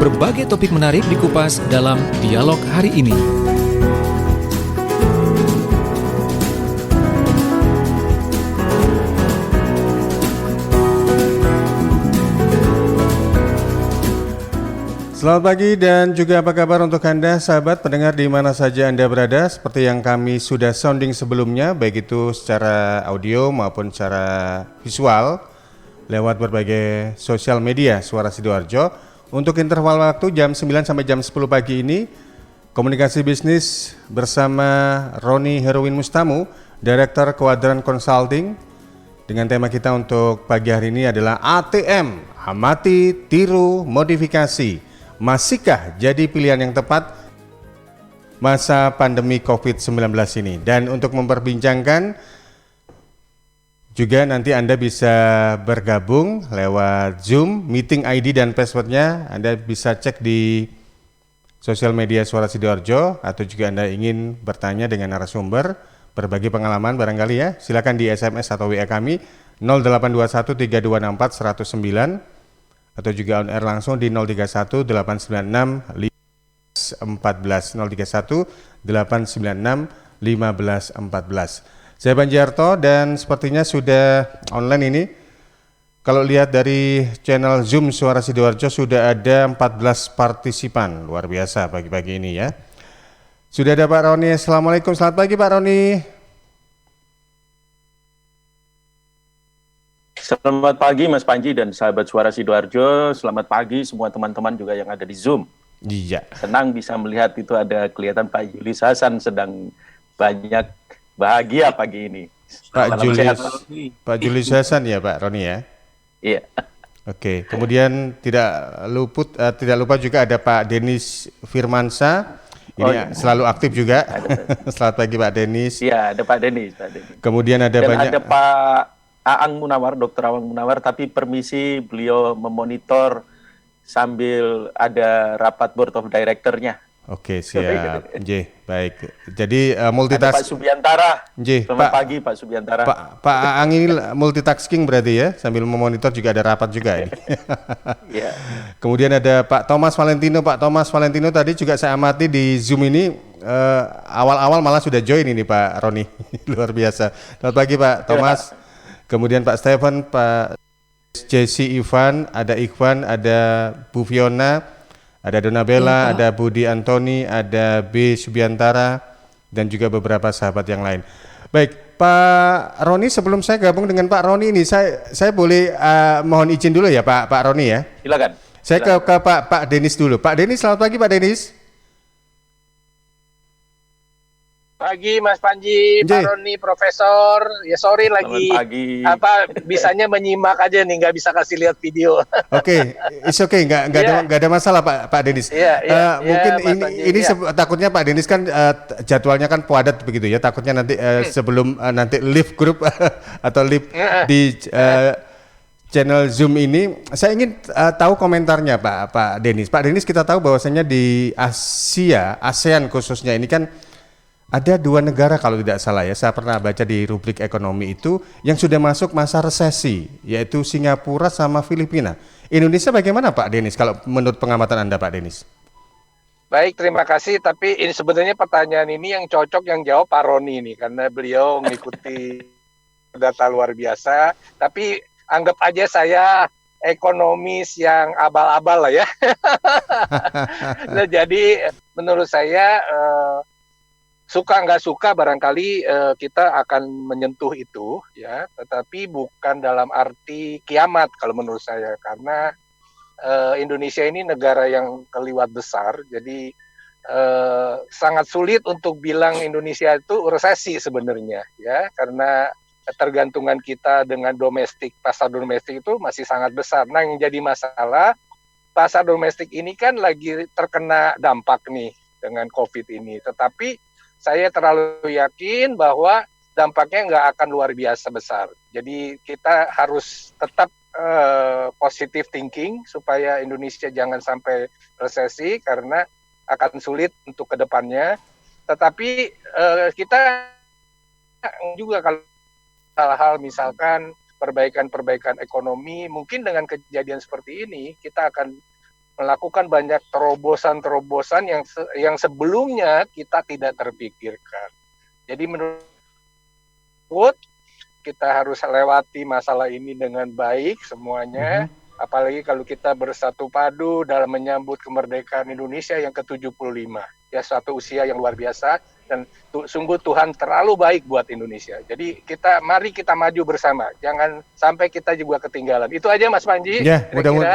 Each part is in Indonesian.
Berbagai topik menarik dikupas dalam dialog hari ini. Selamat pagi dan juga apa kabar untuk Anda sahabat pendengar di mana saja Anda berada. Seperti yang kami sudah sounding sebelumnya, baik itu secara audio maupun secara visual lewat berbagai sosial media Suara Sidoarjo. Untuk interval waktu jam 9 sampai jam 10 pagi ini, komunikasi bisnis bersama Roni Heruwin Mustamu, Direktur Quadrant Consulting. Dengan tema kita untuk pagi hari ini adalah ATM, amati, tiru, modifikasi. Masihkah jadi pilihan yang tepat masa pandemi COVID-19 ini? Dan untuk memperbincangkan juga nanti Anda bisa bergabung lewat Zoom, meeting ID dan passwordnya Anda bisa cek di sosial media Suara Sidoarjo, atau juga Anda ingin bertanya dengan narasumber, berbagi pengalaman barangkali ya, silakan di SMS atau WA kami 0821 3264 109 atau juga on air langsung di 031 896 1514 031 896 1514. Saya Banjarto dan sepertinya sudah online ini. Kalau lihat dari channel Zoom Suara Sidoarjo sudah ada 14 partisipan. Luar biasa pagi-pagi ini ya. Sudah ada Pak Roni. Assalamualaikum, selamat pagi Pak Roni. Selamat pagi Mas Panji dan sahabat Suara Sidoarjo. Selamat pagi semua teman-teman juga yang ada di Zoom. Iya. Senang bisa melihat itu ada kelihatan Pak Julius Hasan sedang banyak bahagia pagi ini. Pak Julius Hasan ya Pak Roni ya. Iya. Oke. Kemudian tidak lupa juga ada Pak Denis Firmansa. Ini selalu aktif juga. Selamat pagi Pak Denis. Iya, ada Pak Denis. Kemudian ada ada Pak Aang Munawar, Dr. Aang Munawar, tapi permisi beliau memonitor sambil ada rapat board of director-nya. Oke, siap. Baik. Jadi multitask. Pak Subiantara. Selamat pagi Pak Subiantara. Pak Aang ini multitasking berarti ya, sambil memonitor juga ada rapat juga ini. Iya. Kemudian ada Pak Thomas Valentino. Pak Thomas Valentino tadi juga saya amati di Zoom ini awal-awal malah sudah join ini Pak Roni. Luar biasa. Selamat pagi Pak Thomas. Kemudian Pak Stephen, Pak Jesse Ivan, ada Ikhwan, ada Bu Fiona, ada Donabella, ada Budi Antoni, ada B. Subiantara, dan juga beberapa sahabat yang lain. Baik, Pak Roni, sebelum saya gabung dengan Pak Roni ini, saya boleh mohon izin dulu ya Pak Roni ya? Silakan. Saya ke Pak Denis dulu. Pak Denis, selamat pagi Pak Denis. Pagi Mas Panji, Pak Roni, Profesor. Ya sorry lagi bisanya menyimak aja nih, nggak bisa kasih lihat video. Oke, it's okay, nggak ada masalah Pak Denis. Mungkin ini takutnya Pak Denis kan jadwalnya kan padat begitu ya. Takutnya nanti sebelum nanti live group atau live di channel Zoom ini, saya ingin tahu komentarnya Pak Denis. Pak Denis, kita tahu bahwasanya di ASEAN khususnya ini kan ada 2 negara kalau tidak salah ya, saya pernah baca di rubrik ekonomi itu yang sudah masuk masa resesi, yaitu Singapura sama Filipina. Indonesia bagaimana Pak Denis kalau menurut pengamatan Anda Pak Denis? Baik, terima kasih. Tapi ini sebenarnya pertanyaan ini yang cocok yang jawab Pak Roni ini, karena beliau mengikuti data luar biasa. Tapi anggap aja saya ekonomis yang abal-abal lah ya. Nah, jadi menurut saya suka nggak suka barangkali kita akan menyentuh itu ya, tetapi bukan dalam arti kiamat kalau menurut saya, karena Indonesia ini negara yang keliwat besar, jadi sangat sulit untuk bilang Indonesia itu resesi sebenarnya ya, karena ketergantungan kita dengan pasar domestik itu masih sangat besar. Nah, yang jadi masalah pasar domestik ini kan lagi terkena dampak nih dengan COVID ini, tetapi saya terlalu yakin bahwa dampaknya nggak akan luar biasa besar. Jadi kita harus tetap positive thinking supaya Indonesia jangan sampai resesi, karena akan sulit untuk kedepannya. Tetapi kita juga kalau hal-hal misalkan perbaikan ekonomi, mungkin dengan kejadian seperti ini kita akan melakukan banyak terobosan-terobosan yang sebelumnya kita tidak terpikirkan. Jadi menurut kita harus lewati masalah ini dengan baik semuanya, apalagi kalau kita bersatu padu dalam menyambut kemerdekaan Indonesia yang ke-75. Ya, suatu usia yang luar biasa, dan sungguh Tuhan terlalu baik buat Indonesia. Jadi mari kita maju bersama, jangan sampai kita juga ketinggalan. Itu aja Mas Panji. Ya,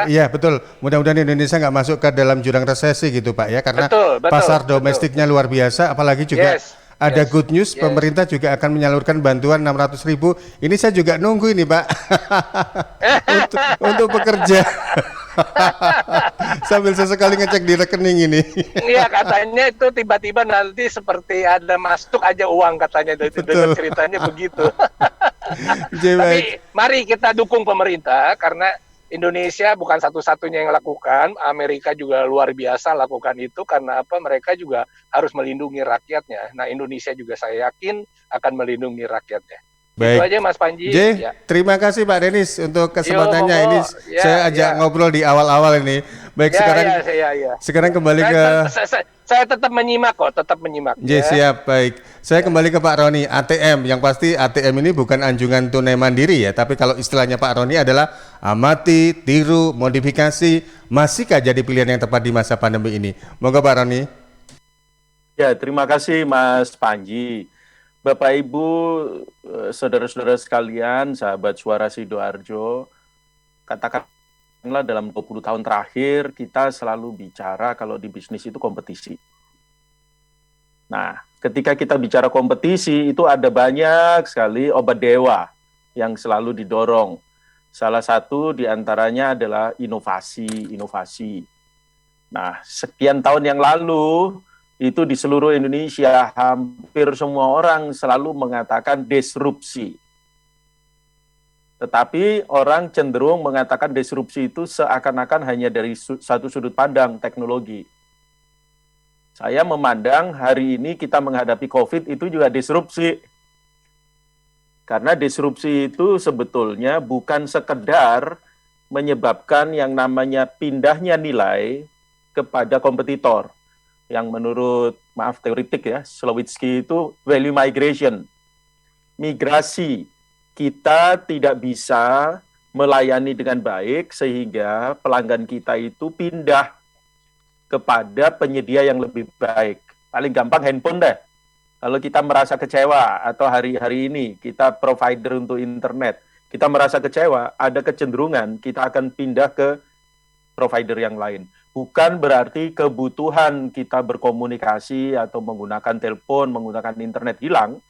ya betul. Mudah-mudahan Indonesia nggak masuk ke dalam jurang resesi gitu Pak ya, karena pasar domestiknya luar biasa, apalagi juga ada good news, pemerintah juga akan menyalurkan bantuan 600.000. Ini saya juga nunggu ini Pak untuk pekerja. Sambil sesekali ngecek di rekening ini. Iya, katanya itu tiba-tiba nanti seperti ada masuk aja uang katanya, dengan ceritanya begitu. Tapi mari kita dukung pemerintah, karena Indonesia bukan satu-satunya yang lakukan, Amerika juga luar biasa lakukan itu, karena apa? Mereka juga harus melindungi rakyatnya. Nah, Indonesia juga saya yakin akan melindungi rakyatnya. Baik. Itu aja Mas Panji. Terima kasih Pak Denis untuk kesempatannya. Ini saya ajak ngobrol di awal-awal ini. Baik, sekarang kembali ke... Saya tetap menyimak kok, tetap menyimak. Siap, baik. Saya kembali ke Pak Roni, ATM. Yang pasti ATM ini bukan anjungan tunai mandiri ya, tapi kalau istilahnya Pak Roni adalah amati, tiru, modifikasi. Masihkah jadi pilihan yang tepat di masa pandemi ini? Moga Pak Roni. Ya, terima kasih Mas Panji. Bapak Ibu, saudara-saudara sekalian, sahabat Suara Sidoarjo, katakanlah dalam 20 tahun terakhir kita selalu bicara kalau di bisnis itu kompetisi. Nah, ketika kita bicara kompetisi itu ada banyak sekali obat dewa yang selalu didorong. Salah satu diantaranya adalah inovasi. Nah, sekian tahun yang lalu itu di seluruh Indonesia hampir semua orang selalu mengatakan disrupsi. Tetapi orang cenderung mengatakan disrupsi itu seakan-akan hanya dari satu sudut pandang teknologi. Saya memandang hari ini kita menghadapi COVID itu juga disrupsi. Karena disrupsi itu sebetulnya bukan sekedar menyebabkan yang namanya pindahnya nilai kepada kompetitor. Yang menurut, teoritik ya, Slowitsky itu value migration. Migrasi. Kita tidak bisa melayani dengan baik sehingga pelanggan kita itu pindah kepada penyedia yang lebih baik. Paling gampang handphone deh. Kalau kita merasa kecewa atau hari-hari ini kita provider untuk internet, kita merasa kecewa, ada kecenderungan kita akan pindah ke provider yang lain. Bukan berarti kebutuhan kita berkomunikasi atau menggunakan telepon, menggunakan internet hilang,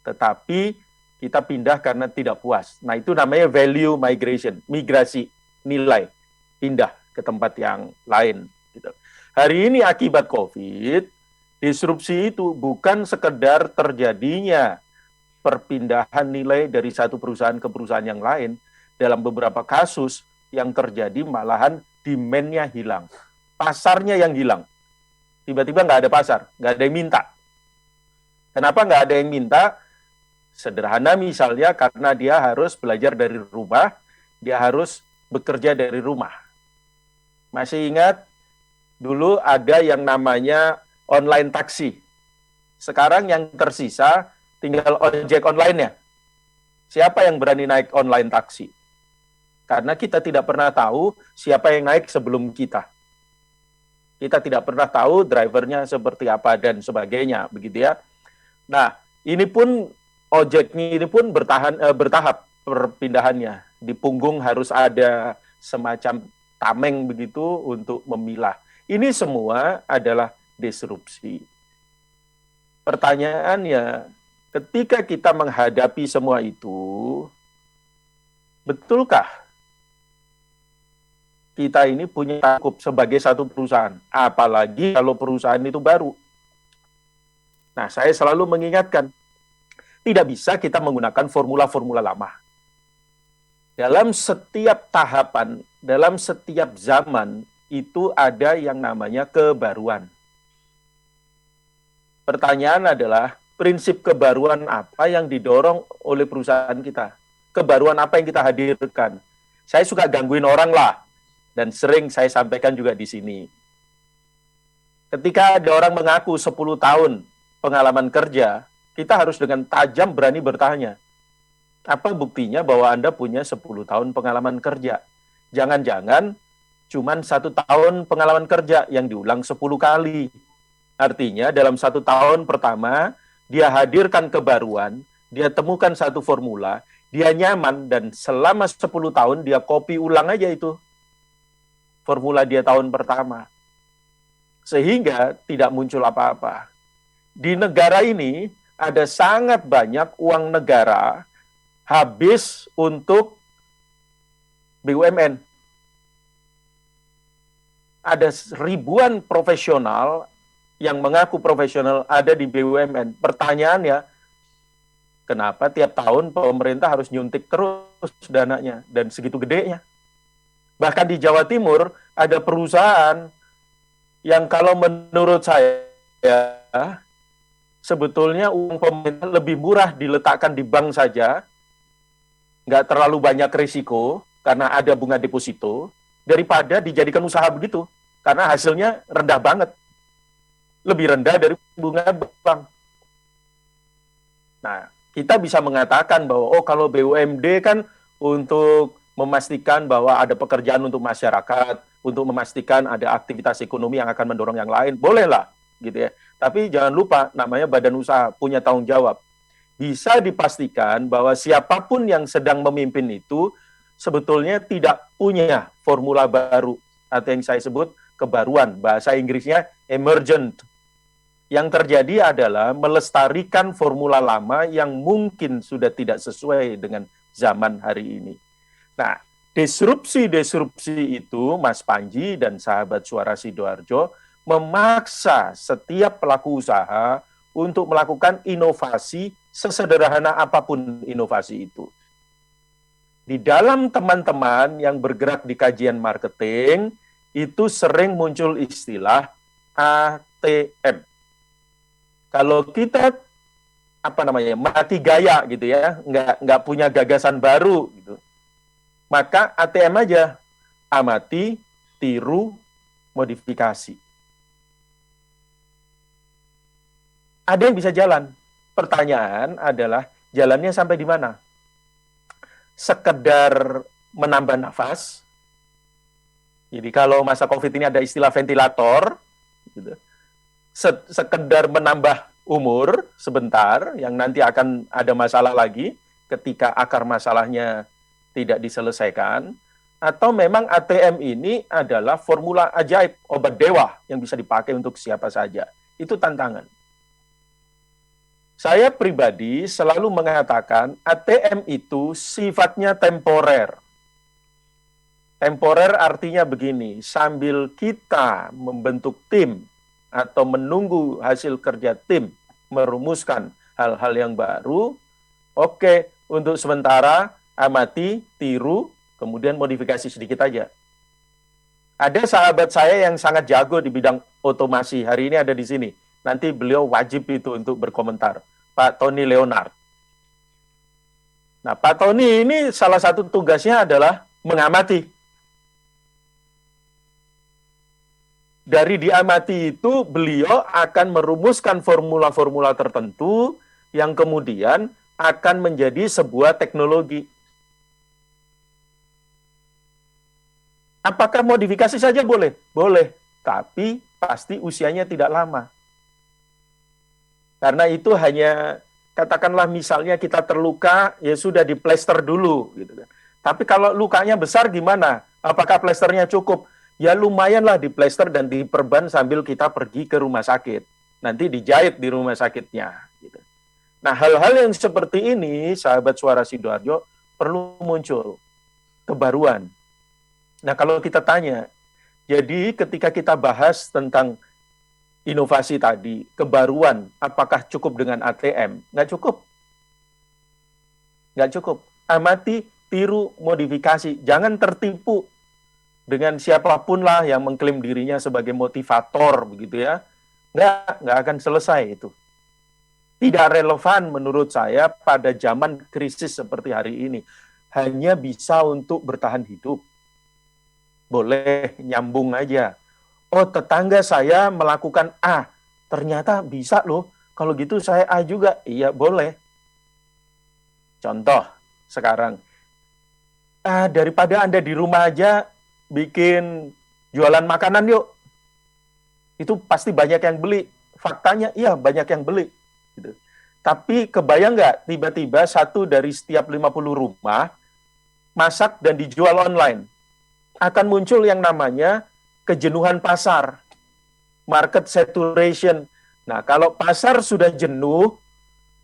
tetapi kita pindah karena tidak puas. Nah, itu namanya value migration, migrasi nilai, pindah ke tempat yang lain. Gitu. Hari ini akibat COVID, disrupsi itu bukan sekedar terjadinya perpindahan nilai dari satu perusahaan ke perusahaan yang lain. Dalam beberapa kasus yang terjadi malahan demand-nya hilang. Pasarnya yang hilang. Tiba-tiba nggak ada pasar, nggak ada yang minta. Kenapa nggak ada yang minta? Sederhana misalnya karena dia harus belajar dari rumah, dia harus bekerja dari rumah. Masih ingat? Dulu ada yang namanya online taksi. Sekarang yang tersisa tinggal ojek online-nya. Siapa yang berani naik online taksi? Karena kita tidak pernah tahu siapa yang naik sebelum kita. Kita tidak pernah tahu drivernya seperti apa dan sebagainya, begitu ya. Nah, ini pun ojeknya ini pun bertahap perpindahannya. Di punggung harus ada semacam tameng begitu untuk memilah. Ini semua adalah disrupsi. Pertanyaannya, ketika kita menghadapi semua itu, betulkah kita ini punya cukup sebagai satu perusahaan, apalagi kalau perusahaan itu baru. Nah, saya selalu mengingatkan, tidak bisa kita menggunakan formula-formula lama. Dalam setiap tahapan, dalam setiap zaman, itu ada yang namanya kebaruan. Pertanyaan adalah, prinsip kebaruan apa yang didorong oleh perusahaan kita? Kebaruan apa yang kita hadirkan? Saya suka gangguin orang lah. Dan sering saya sampaikan juga di sini. Ketika ada orang mengaku 10 tahun pengalaman kerja, kita harus dengan tajam berani bertanya, apa buktinya bahwa Anda punya 10 tahun pengalaman kerja? Jangan-jangan cuman 1 tahun pengalaman kerja yang diulang 10 kali. Artinya dalam 1 tahun pertama, dia hadirkan kebaruan, dia temukan satu formula, dia nyaman, dan selama 10 tahun dia copy ulang aja itu formula dia tahun pertama. Sehingga tidak muncul apa-apa. Di negara ini ada sangat banyak uang negara habis untuk BUMN. Ada ribuan profesional yang mengaku profesional ada di BUMN. Pertanyaannya, kenapa tiap tahun pemerintah harus nyuntik terus dananya dan segitu gedenya? Bahkan di Jawa Timur ada perusahaan yang kalau menurut saya sebetulnya uang pemerintah lebih murah diletakkan di bank saja, nggak terlalu banyak risiko karena ada bunga deposito, daripada dijadikan usaha begitu, karena hasilnya rendah banget. Lebih rendah dari bunga bank. Nah, kita bisa mengatakan bahwa, oh kalau BUMD kan untuk memastikan bahwa ada pekerjaan untuk masyarakat, untuk memastikan ada aktivitas ekonomi yang akan mendorong yang lain, bolehlah, gitu ya. Tapi jangan lupa, namanya badan usaha, punya tanggung jawab. Bisa dipastikan bahwa siapapun yang sedang memimpin itu sebetulnya tidak punya formula baru, atau yang saya sebut kebaruan, bahasa Inggrisnya emergent. Yang terjadi adalah melestarikan formula lama yang mungkin sudah tidak sesuai dengan zaman hari ini. Nah, disrupsi-disrupsi itu, Mas Panji dan sahabat Suara Sidoarjo, memaksa setiap pelaku usaha untuk melakukan inovasi sesederhana apapun inovasi itu. Di dalam teman-teman yang bergerak di kajian marketing, itu sering muncul istilah ATM. Kalau kita mati gaya gitu ya, nggak punya gagasan baru gitu, maka ATM aja, amati, tiru, modifikasi. Ada yang bisa jalan. Pertanyaan adalah jalannya sampai di mana? Sekedar menambah nafas. Jadi kalau masa COVID ini ada istilah ventilator, gitu. Sekedar menambah umur sebentar, yang nanti akan ada masalah lagi ketika akar masalahnya tidak diselesaikan, atau memang ATM ini adalah formula ajaib, obat dewa yang bisa dipakai untuk siapa saja. Itu tantangan. Saya pribadi selalu mengatakan ATM itu sifatnya temporer. Temporer artinya begini, sambil kita membentuk tim atau menunggu hasil kerja tim merumuskan hal-hal yang baru, oke, untuk sementara amati, tiru, kemudian modifikasi sedikit aja. Ada sahabat saya yang sangat jago di bidang otomasi, hari ini ada di sini. Nanti beliau wajib itu untuk berkomentar, Pak Tony Leonard. Nah, Pak Tony ini salah satu tugasnya adalah mengamati. Dari diamati itu, beliau akan merumuskan formula-formula tertentu yang kemudian akan menjadi sebuah teknologi. Apakah modifikasi saja boleh? Boleh, tapi pasti usianya tidak lama. Karena itu hanya, katakanlah misalnya kita terluka, ya sudah diplester dulu. Gitu kan. Tapi kalau lukanya besar gimana? Apakah plesternya cukup? Ya lumayanlah diplester dan diperban sambil kita pergi ke rumah sakit. Nanti dijahit di rumah sakitnya. Gitu. Nah, hal-hal yang seperti ini, sahabat Suara Sidoarjo, perlu muncul kebaruan. Nah, kalau kita tanya, jadi ketika kita bahas tentang inovasi tadi, kebaruan, apakah cukup dengan ATM? Nggak cukup. Nggak cukup. Amati, tiru, modifikasi. Jangan tertipu dengan siapapun lah yang mengklaim dirinya sebagai motivator, begitu ya. Nggak akan selesai itu. Tidak relevan menurut saya pada zaman krisis seperti hari ini. Hanya bisa untuk bertahan hidup. boleh nyambung aja. Oh, tetangga saya melakukan A, ternyata bisa loh. Kalau gitu saya A juga. Iya, boleh. Contoh sekarang, daripada Anda di rumah aja bikin jualan makanan yuk. Itu pasti banyak yang beli. Faktanya, iya banyak yang beli. Gitu. Tapi kebayang nggak tiba-tiba satu dari setiap 50 rumah masak dan dijual online? Akan muncul yang namanya kejenuhan pasar, market saturation. Nah, kalau pasar sudah jenuh,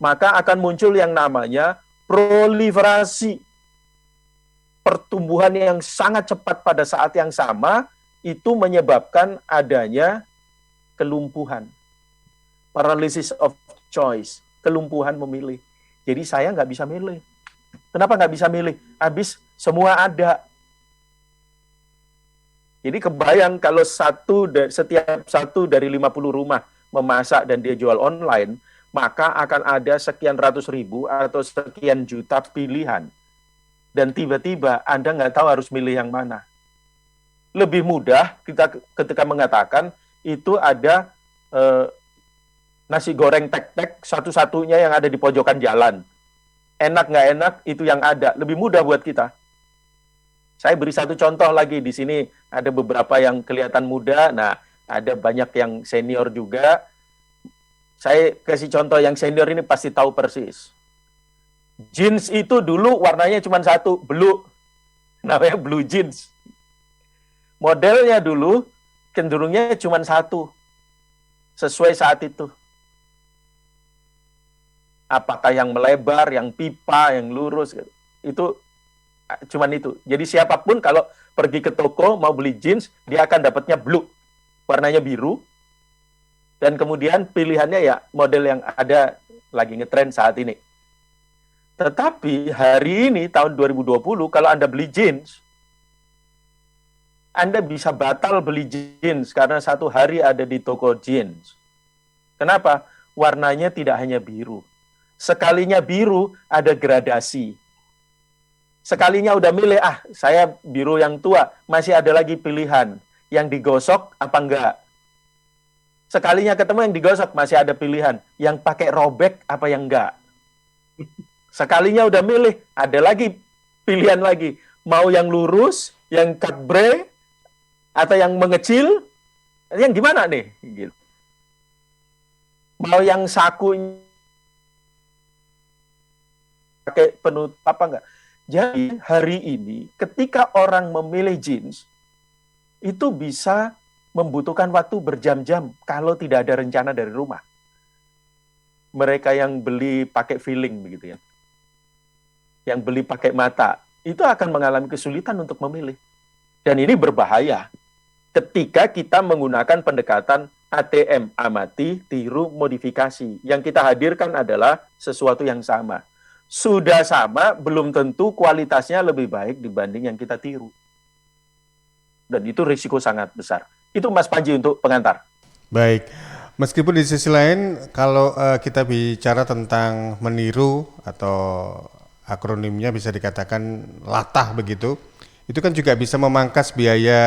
maka akan muncul yang namanya proliferasi. Pertumbuhan yang sangat cepat pada saat yang sama, itu menyebabkan adanya kelumpuhan. Paralysis of choice, kelumpuhan memilih. Jadi saya nggak bisa milih. Kenapa nggak bisa milih? Habis semua ada. Jadi kebayang kalau setiap satu dari 50 rumah memasak dan dia jual online, maka akan ada sekian ratus ribu atau sekian juta pilihan. Dan tiba-tiba Anda nggak tahu harus milih yang mana. Lebih mudah kita ketika mengatakan itu ada nasi goreng tek-tek satu-satunya yang ada di pojokan jalan. Enak nggak enak, itu yang ada. Lebih mudah buat kita. Saya beri satu contoh lagi. Di sini ada beberapa yang kelihatan muda. Nah, ada banyak yang senior juga. Saya kasih contoh yang senior ini pasti tahu persis. Jeans itu dulu warnanya cuma satu, blue. Namanya blue jeans. Modelnya dulu cenderungnya cuma satu. Sesuai saat itu. Apakah yang melebar, yang pipa, yang lurus. Itu cuman itu. Jadi siapapun kalau pergi ke toko mau beli jeans, dia akan dapatnya blue. Warnanya biru. Dan kemudian pilihannya ya model yang ada lagi ngetren saat ini. Tetapi hari ini tahun 2020 kalau Anda beli jeans, Anda bisa batal beli jeans karena satu hari ada di toko jeans. Kenapa? Warnanya tidak hanya biru. Sekalinya biru ada gradasi. Sekalinya udah milih, saya biru yang tua, masih ada lagi pilihan. Yang digosok apa enggak? Sekalinya ketemu yang digosok, masih ada pilihan. Yang pakai robek apa yang enggak? Sekalinya udah milih, ada lagi pilihan lagi. Mau yang lurus, yang cut bre, atau yang mengecil, yang gimana nih? Gitu. Mau yang sakunya pakai penutup apa enggak? Jadi hari ini ketika orang memilih jeans, itu bisa membutuhkan waktu berjam-jam kalau tidak ada rencana dari rumah. Mereka yang beli pakai feeling begitu ya. Yang beli pakai mata, itu akan mengalami kesulitan untuk memilih. Dan ini berbahaya ketika kita menggunakan pendekatan ATM, amati, tiru, modifikasi. Yang kita hadirkan adalah sesuatu yang sama. Sudah sama, belum tentu kualitasnya lebih baik dibanding yang kita tiru. Dan itu risiko sangat besar. Itu Mas Panji untuk pengantar. Baik, meskipun di sisi lain kalau kita bicara tentang meniru atau akronimnya bisa dikatakan latah begitu, itu kan juga bisa memangkas biaya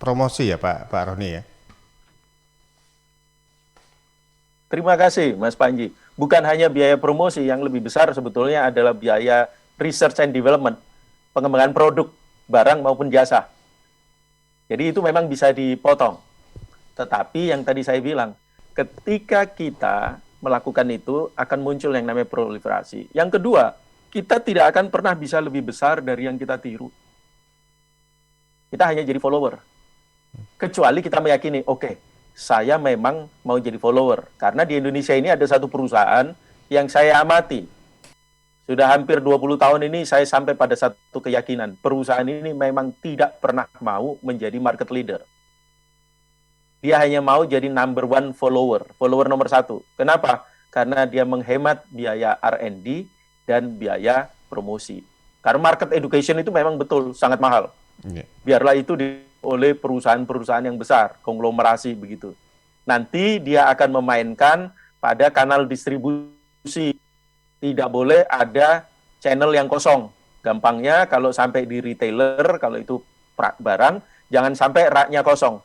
promosi ya Pak Roni ya? Terima kasih Mas Panji. Bukan hanya biaya promosi, yang lebih besar sebetulnya adalah biaya research and development, pengembangan produk, barang maupun jasa. Jadi itu memang bisa dipotong. Tetapi yang tadi saya bilang, ketika kita melakukan itu akan muncul yang namanya proliferasi. Yang kedua, kita tidak akan pernah bisa lebih besar dari yang kita tiru. Kita hanya jadi follower. Kecuali kita meyakini, oke, saya memang mau jadi follower. Karena di Indonesia ini ada satu perusahaan yang saya amati. Sudah hampir 20 tahun ini saya sampai pada satu keyakinan. Perusahaan ini memang tidak pernah mau menjadi market leader. Dia hanya mau jadi number one follower. Follower nomor satu. Kenapa? Karena dia menghemat biaya R&D dan biaya promosi. Karena market education itu memang betul sangat mahal. Biarlah itu oleh perusahaan-perusahaan yang besar, konglomerasi begitu. Nanti dia akan memainkan pada kanal distribusi. Tidak boleh ada channel yang kosong. Gampangnya kalau sampai di retailer, kalau itu barang, jangan sampai raknya kosong.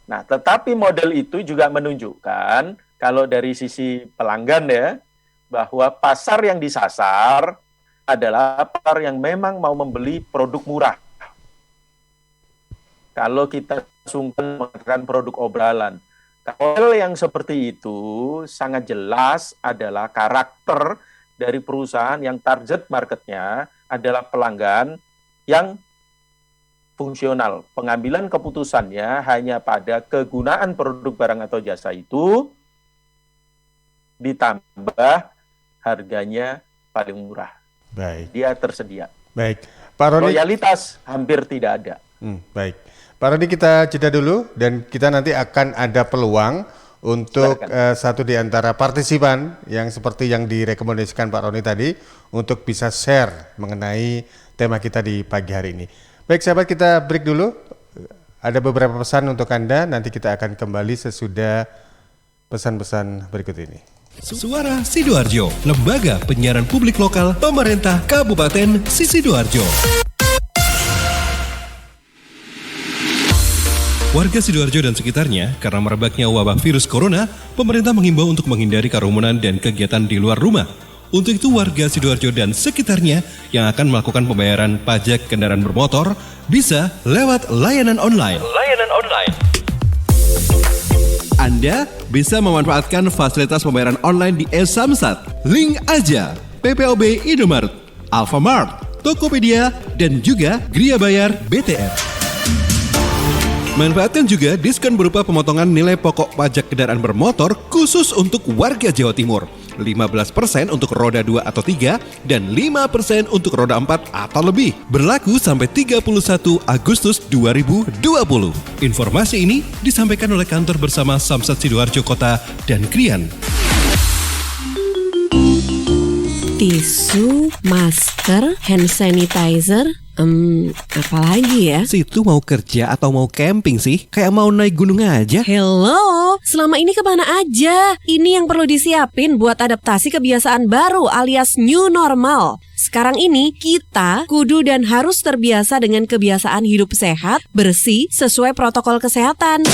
Nah, tetapi model itu juga menunjukkan kalau dari sisi pelanggan ya, bahwa pasar yang disasar adalah pasar yang memang mau membeli produk murah. Kalau kita sungkan mengatakan produk obrolan, model yang seperti itu sangat jelas adalah karakter dari perusahaan yang target marketnya adalah pelanggan yang fungsional. Pengambilan keputusannya hanya pada kegunaan produk barang atau jasa itu ditambah harganya paling murah. Baik. Dia tersedia. Baik. Pak Roni. Loyalitas hampir tidak ada. Baik. Pak Roni, kita jeda dulu dan kita nanti akan ada peluang untuk satu di antara partisipan yang seperti yang direkomendasikan Pak Roni tadi untuk bisa share mengenai tema kita di pagi hari ini. Baik sahabat, kita break dulu. Ada beberapa pesan untuk Anda, nanti kita akan kembali sesudah pesan-pesan berikut ini. Suara Sidoarjo, Lembaga Penyiaran Publik Lokal Pemerintah Kabupaten Sidoarjo. Warga Sidoarjo dan sekitarnya, karena merebaknya wabah virus corona, pemerintah menghimbau untuk menghindari kerumunan dan kegiatan di luar rumah. Untuk itu warga Sidoarjo dan sekitarnya yang akan melakukan pembayaran pajak kendaraan bermotor bisa lewat layanan online. Anda bisa memanfaatkan fasilitas pembayaran online di e-Samsat, Link Aja, PPOB Indomaret, Alfamart, Tokopedia, dan juga Gria Bayar BTR. Manfaatkan juga diskon berupa pemotongan nilai pokok pajak kendaraan bermotor khusus untuk warga Jawa Timur. 15% untuk roda 2 atau 3 dan 5% untuk roda 4 atau lebih. Berlaku sampai 31 Agustus 2020. Informasi ini disampaikan oleh kantor bersama Samsat Sidoarjo Kota dan Krian. Tisu, masker, hand sanitizer, apalagi ya? Situ mau kerja atau mau camping sih? Kayak mau naik gunung aja. Hello, selama ini kemana aja? Ini yang perlu disiapin buat adaptasi kebiasaan baru alias new normal. Sekarang ini kita kudu dan harus terbiasa dengan kebiasaan hidup sehat, bersih, sesuai protokol kesehatan.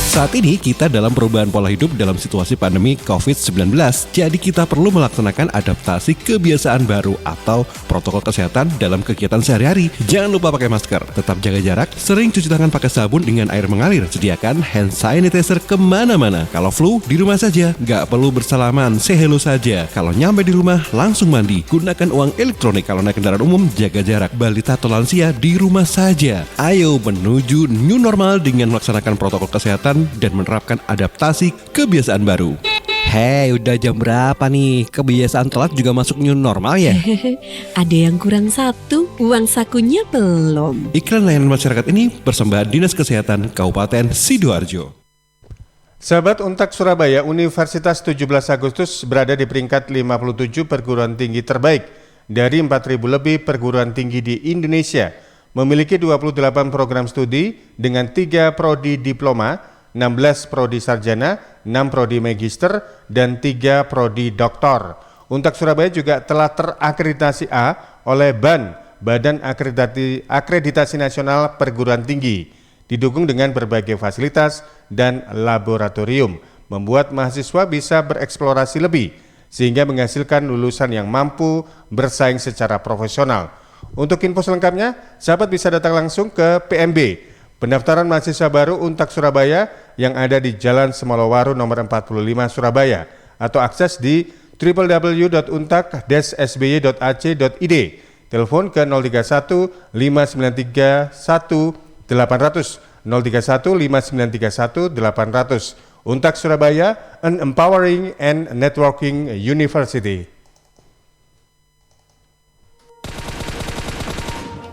Saat ini kita dalam perubahan pola hidup dalam situasi pandemi COVID-19. Jadi kita perlu melaksanakan adaptasi kebiasaan baru atau protokol kesehatan dalam kegiatan sehari-hari. Jangan lupa pakai masker, tetap jaga jarak, sering cuci tangan pakai sabun dengan air mengalir. Sediakan hand sanitizer kemana-mana. Kalau flu, di rumah saja. Nggak perlu bersalaman, say hello saja. Kalau nyampe di rumah, langsung mandi. Gunakan uang elektronik. Kalau naik kendaraan umum, jaga jarak. Balita atau lansia, di rumah saja. Ayo menuju new normal dengan melaksanakan protokol kesehatan dan menerapkan adaptasi kebiasaan baru. Hei, udah jam berapa nih? Kebiasaan telat juga masuk new normal ya? Ada yang kurang satu, uang sakunya belum. Iklan layanan masyarakat ini persembahan Dinas Kesehatan Kabupaten Sidoarjo. Sahabat Untak Surabaya, Universitas 17 Agustus berada di peringkat 57 perguruan tinggi terbaik dari 4.000 lebih perguruan tinggi di Indonesia. Memiliki 28 program studi dengan 3 prodi diploma, 16 prodi sarjana, 6 prodi magister, dan 3 prodi doktor. Untak Surabaya juga telah terakreditasi A oleh BAN, Badan Akreditasi Nasional Perguruan Tinggi, didukung dengan berbagai fasilitas dan laboratorium, membuat mahasiswa bisa bereksplorasi lebih, sehingga menghasilkan lulusan yang mampu bersaing secara profesional. Untuk info selengkapnya, sahabat bisa datang langsung ke PMB, Pendaftaran Mahasiswa Baru Untak Surabaya yang ada di Jalan Semolowaru nomor 45 Surabaya, atau akses di www.untak-sby.ac.id. Telepon ke 031 5931 800, 031 5931 800. Untak Surabaya, an empowering and networking university.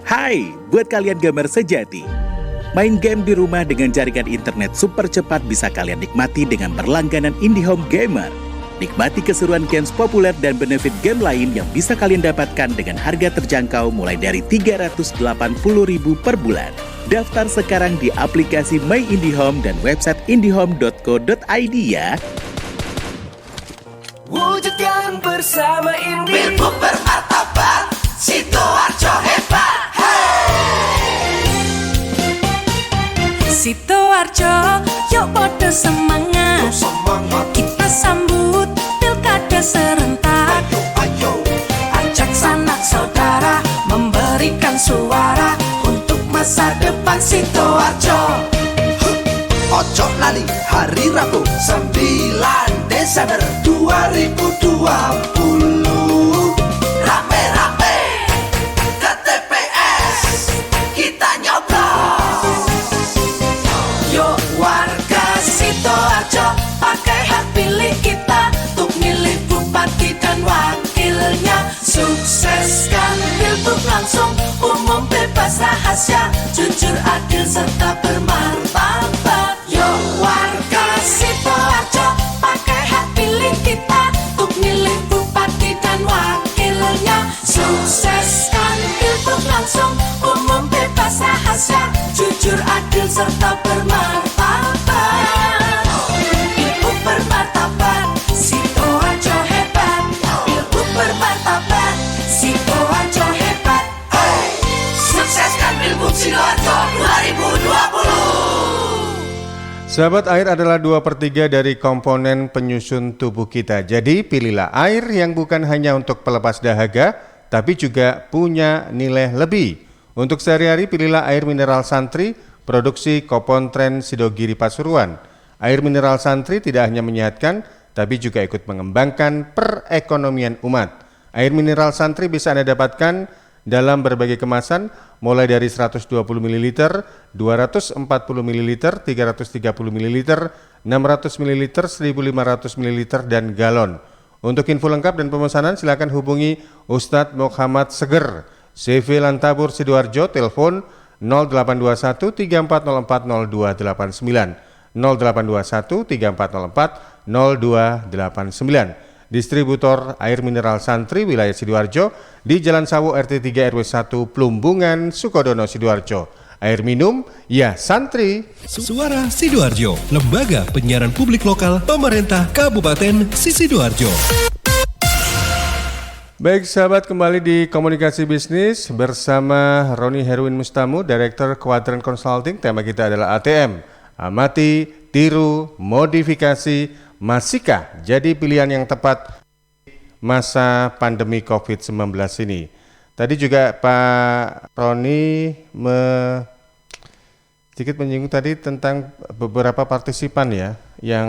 Hai, buat kalian gamer sejati. Main game di rumah dengan jaringan internet super cepat bisa kalian nikmati dengan berlangganan IndiHome Gamer. Nikmati keseruan games populer dan benefit game lain yang bisa kalian dapatkan dengan harga terjangkau mulai dari Rp380.000 per bulan. Daftar sekarang di aplikasi My IndiHome dan website indihome.co.id ya. Wujudkan bersama Indi. Bilbuk bermartabat, Sidoarjo hebat. Hey! bersemangat, kita sambut pilkada serentak. Ajak sanak saudara memberikan suara untuk masa depan Sidoarjo. Ojo lali hari Rabu 9 Desember 2020. Rame-rame ke TPS kita nyoblos. Yuk warga Sidoarjo, pakai hak pilih kita untuk milih bupati dan wakilnya. Sukseskan pilgub langsung, umum bebas rahasia, jujur adil serta bermartabat. Yuk warga Sidoarjo, pakai hak pilih kita untuk milih bupati dan wakilnya. Sukseskan pilgub langsung, umum bebas rahasia, jujur adil serta bermartabat. Pilgub bermartabat, Sidoarjo hebat. Pilgub bermartabat, Sidoarjo hebat. Sukseskan pilgub Sidoarjo 2020. Sahabat, air adalah 2/3 dari komponen penyusun tubuh kita. Jadi pilihlah air yang bukan hanya untuk pelepas dahaga, tapi juga punya nilai lebih. Untuk sehari-hari pilihlah air mineral Santri, produksi Kopontren Sidogiri Pasuruan. Air mineral Santri tidak hanya menyehatkan, tapi juga ikut mengembangkan perekonomian umat. Air mineral Santri bisa Anda dapatkan dalam berbagai kemasan, mulai dari 120 ml, 240 ml, 330 ml, 600 ml, 1500 ml, dan galon. Untuk info lengkap dan pemesanan silakan hubungi Ustadz Muhammad Seger, CV Lantabur Sidoarjo, telepon 0821 3404 0289, 0821 3404 0289. Distributor air mineral Santri wilayah Sidoarjo di Jalan Sawo RT 3 RW 1 Plumbungan Sukodono Sidoarjo. Air minum ya Santri. Suara Sidoarjo, lembaga penyiaran publik lokal pemerintah Kabupaten Sidoarjo. Baik sahabat, kembali di Komunikasi Bisnis bersama Roni Herwin Mustamu, Direktur Quadrant Consulting. Tema kita adalah ATM, amati, tiru, modifikasi. Masihkah jadi pilihan yang tepat masa pandemi COVID-19 ini? Tadi juga Pak Roni sedikit menyinggung tadi tentang beberapa partisipan ya, yang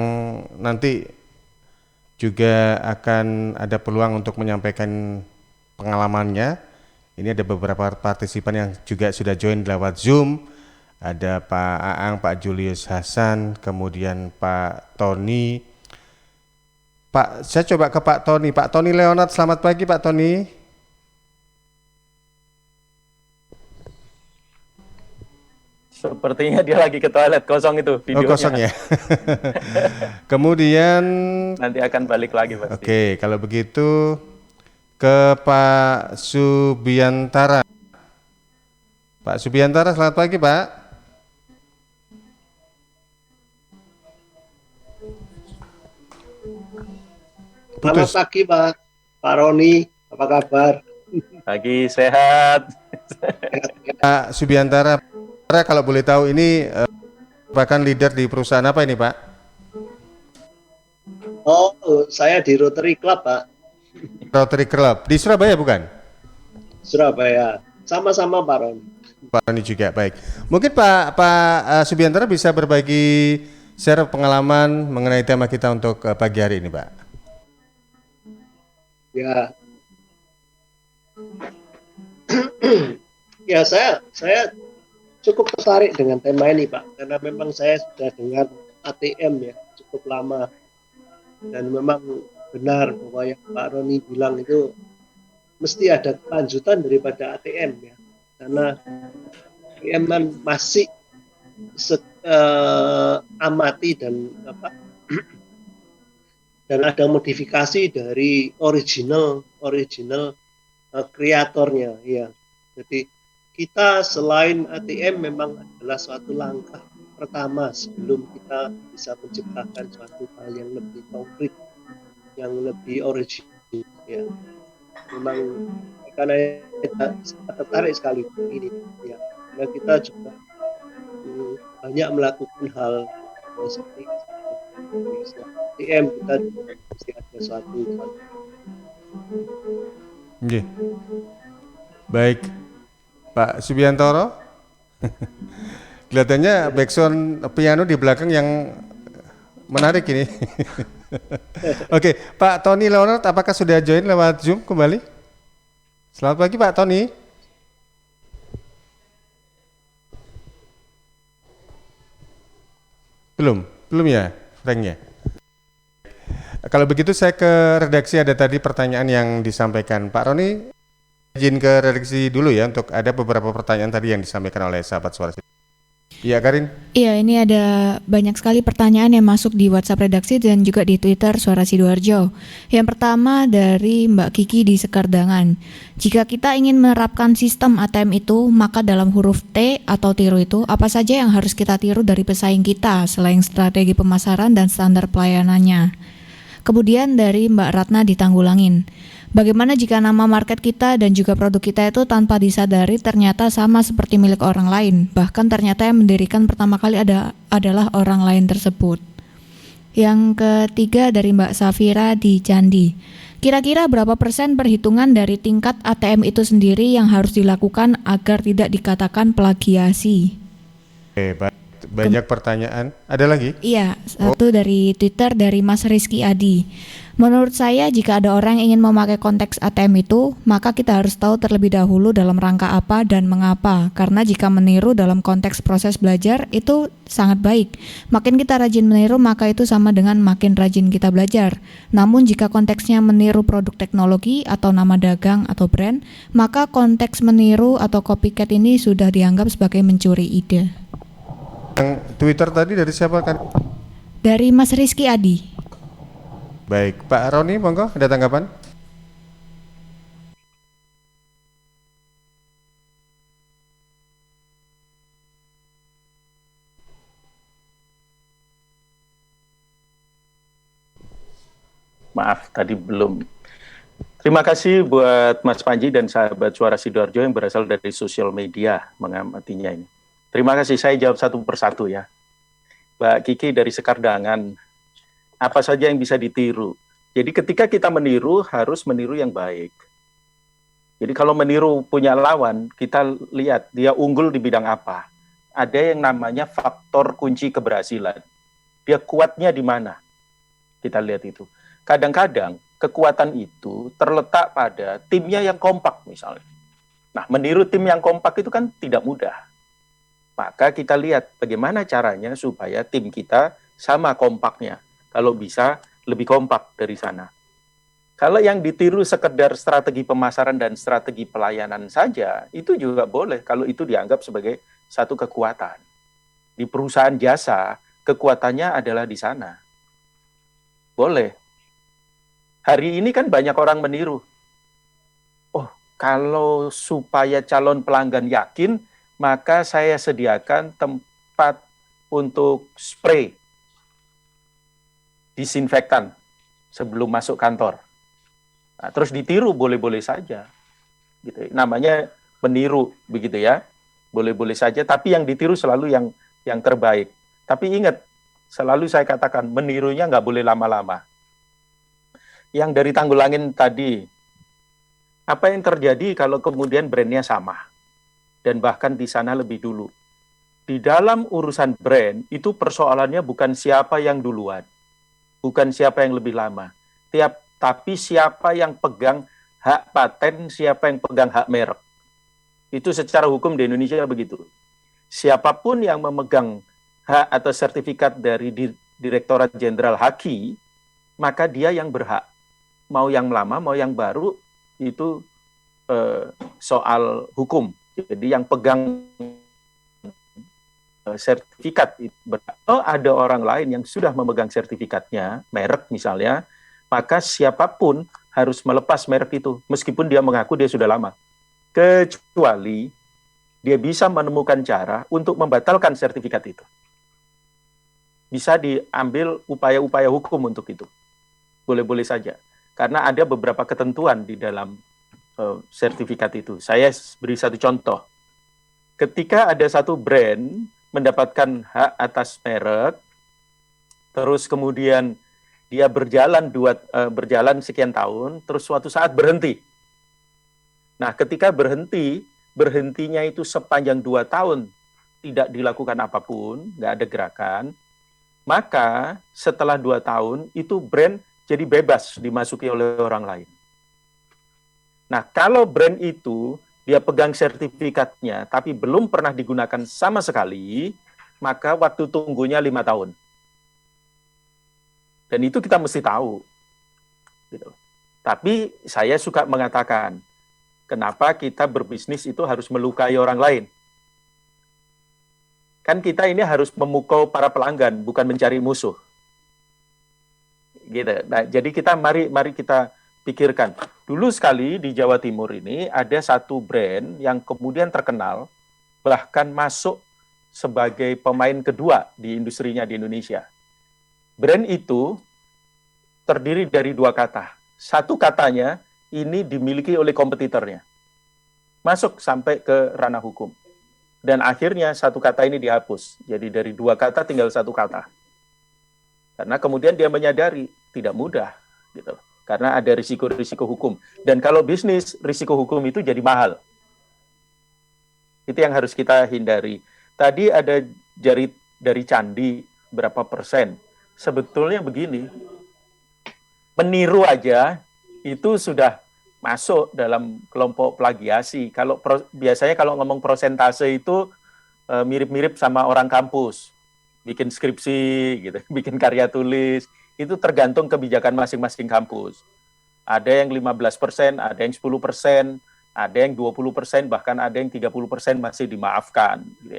nanti juga akan ada peluang untuk menyampaikan pengalamannya. Ini ada beberapa partisipan yang juga sudah join lewat Zoom. Ada Pak Aang, Pak Julius Hasan, kemudian Pak Tony. Pak, saya coba ke Pak Tony. Pak Tony Leonard, selamat pagi Pak Tony. Sepertinya dia lagi ke toilet, kosong itu videonya. Oh, kosong ya. Kemudian Nanti akan balik lagi pasti. Oke, kalau begitu ke Pak Subiantara. Pak Subiantara, selamat pagi Pak. Selamat pagi Pak Roni, apa kabar? Pagi, sehat. Pak Subiantara, kalau boleh tahu ini merupakan leader di perusahaan apa ini Pak? Oh, saya di Rotary Club Pak. Rotary Club, di Surabaya bukan? Surabaya, sama-sama Pak Roni. Pak Roni juga, baik. Mungkin Pak Subiantara bisa berbagi share pengalaman mengenai tema kita untuk pagi hari ini Pak. Ya, ya saya cukup tertarik dengan tema ini Pak, karena memang saya sudah dengar ATM ya cukup lama, dan memang benar bahwa yang Pak Roni bilang itu mesti ada kelanjutan daripada ATM ya, karena ATM kan masih amati dan dan ada modifikasi dari original kreatornya ya. Jadi kita selain ATM memang adalah suatu langkah pertama sebelum kita bisa menciptakan suatu hal yang lebih konkret, yang lebih original ya. Memang karena kita tertarik sekali ini ya, karena kita juga banyak melakukan hal seperti Di ATM kita juga mesti ada suatu. Nggih. Baik, Pak Subiantoro. Kelihatannya backsound piano di belakang yang menarik ini. Oke, Pak Tony Leonard, apakah sudah join lewat Zoom kembali? Selamat pagi Pak Tony. Belum ya, Frank ya. Kalau begitu saya ke redaksi, ada tadi pertanyaan yang disampaikan Pak Roni. Izin ke redaksi dulu ya untuk ada beberapa pertanyaan tadi yang disampaikan oleh sahabat suara. Iya Karin. Iya, ini ada banyak sekali pertanyaan yang masuk di WhatsApp redaksi dan juga di Twitter Suara Sidoarjo. Yang pertama dari Mbak Kiki di Sekardangan. Jika kita ingin menerapkan sistem ATM itu, maka dalam huruf T atau tiru itu, apa saja yang harus kita tiru dari pesaing kita selain strategi pemasaran dan standar pelayanannya? Kemudian dari Mbak Ratna di Tanggulangin. Bagaimana jika nama market kita dan juga produk kita itu tanpa disadari ternyata sama seperti milik orang lain, bahkan ternyata yang mendirikan pertama kali adalah orang lain tersebut. Yang ketiga dari Mbak Safira di Candi. Kira-kira berapa persen perhitungan dari tingkat ATM itu sendiri yang harus dilakukan agar tidak dikatakan plagiasi? Banyak pertanyaan. Ada lagi? Iya, satu dari Twitter dari Mas Rizky Adi. Menurut saya, jika ada orang yang ingin memakai konteks ATM itu, maka kita harus tahu terlebih dahulu dalam rangka apa dan mengapa. Karena jika meniru dalam konteks proses belajar, itu sangat baik. Makin kita rajin meniru, maka itu sama dengan makin rajin kita belajar. Namun jika konteksnya meniru produk teknologi atau nama dagang atau brand, maka konteks meniru atau copycat ini sudah dianggap sebagai mencuri ide. Yang Twitter tadi dari siapa kan? Dari Mas Rizky Adi. Baik, Pak Roni, monggo ada tanggapan? Maaf, tadi belum. Terima kasih buat Mas Panji dan sahabat Suara Sidoarjo yang berasal dari sosial media mengamatinya ini. Terima kasih, saya jawab satu persatu ya. Mbak Kiki dari Sekardangan, apa saja yang bisa ditiru? Jadi ketika kita meniru, harus meniru yang baik. Jadi kalau meniru punya lawan, kita lihat dia unggul di bidang apa. Ada yang namanya faktor kunci keberhasilan. Dia kuatnya di mana? Kita lihat itu. Kadang-kadang kekuatan itu terletak pada timnya yang kompak misalnya. Nah, meniru tim yang kompak itu kan tidak mudah. Maka kita lihat bagaimana caranya supaya tim kita sama kompaknya. Kalau bisa lebih kompak dari sana. Kalau yang ditiru sekedar strategi pemasaran dan strategi pelayanan saja, itu juga boleh kalau itu dianggap sebagai satu kekuatan. Di perusahaan jasa, kekuatannya adalah di sana. Boleh. Hari ini kan banyak orang meniru. Oh, kalau supaya calon pelanggan yakin, maka saya sediakan tempat untuk spray disinfektan sebelum masuk kantor. Nah, terus ditiru boleh-boleh saja. Gitu. Namanya meniru begitu ya. Boleh-boleh saja, tapi yang ditiru selalu yang terbaik. Tapi ingat, selalu saya katakan menirunya nggak boleh lama-lama. Yang dari Tanggulangin tadi, apa yang terjadi kalau kemudian brandnya sama? Dan bahkan di sana lebih dulu. Di dalam urusan brand, itu persoalannya bukan siapa yang duluan. Bukan siapa yang lebih lama. Tapi siapa yang pegang hak paten, siapa yang pegang hak merek. Itu secara hukum di Indonesia begitu. Siapapun yang memegang hak atau sertifikat dari Direktorat Jenderal Haki, maka dia yang berhak. Mau yang lama, mau yang baru, itu soal hukum. Jadi yang pegang sertifikat itu kalau ada orang lain yang sudah memegang sertifikatnya, merek misalnya, maka siapapun harus melepas merek itu, meskipun dia mengaku dia sudah lama. Kecuali dia bisa menemukan cara untuk membatalkan sertifikat itu. Bisa diambil upaya-upaya hukum untuk itu. Boleh-boleh saja. Karena ada beberapa ketentuan di dalam sertifikat itu. Saya beri satu contoh. Ketika ada satu brand mendapatkan hak atas merek, terus kemudian dia berjalan sekian tahun, terus suatu saat berhenti. Nah, ketika berhentinya itu sepanjang 2 tahun tidak dilakukan apapun, nggak ada gerakan, maka setelah 2 tahun itu brand jadi bebas dimasuki oleh orang lain. Nah, kalau brand itu dia pegang sertifikatnya tapi belum pernah digunakan sama sekali, maka waktu tunggunya 5 tahun. Dan itu kita mesti tahu. Gitu. Tapi saya suka mengatakan, kenapa kita berbisnis itu harus melukai orang lain? Kan kita ini harus memukau para pelanggan, bukan mencari musuh. Gitu. Nah, jadi mari kita pikirkan. Dulu sekali di Jawa Timur ini ada satu brand yang kemudian terkenal, bahkan masuk sebagai pemain kedua di industrinya di Indonesia. Brand itu terdiri dari 2 kata. Satu katanya ini dimiliki oleh kompetitornya. Masuk sampai ke ranah hukum. Dan akhirnya satu kata ini dihapus. Jadi dari 2 kata tinggal 1 kata. Karena kemudian dia menyadari tidak mudah. Gitu. Karena ada risiko-risiko hukum. Dan kalau bisnis, risiko hukum itu jadi mahal. Itu yang harus kita hindari. Tadi ada jari dari candi berapa persen. Sebetulnya begini, meniru aja itu sudah masuk dalam kelompok plagiasi. Biasanya kalau ngomong persentase itu mirip-mirip sama orang kampus, bikin skripsi, gitu, bikin karya tulis. Itu tergantung kebijakan masing-masing kampus. Ada yang 15%, ada yang 10%, ada yang 20%, bahkan ada yang 30% masih dimaafkan. Gitu.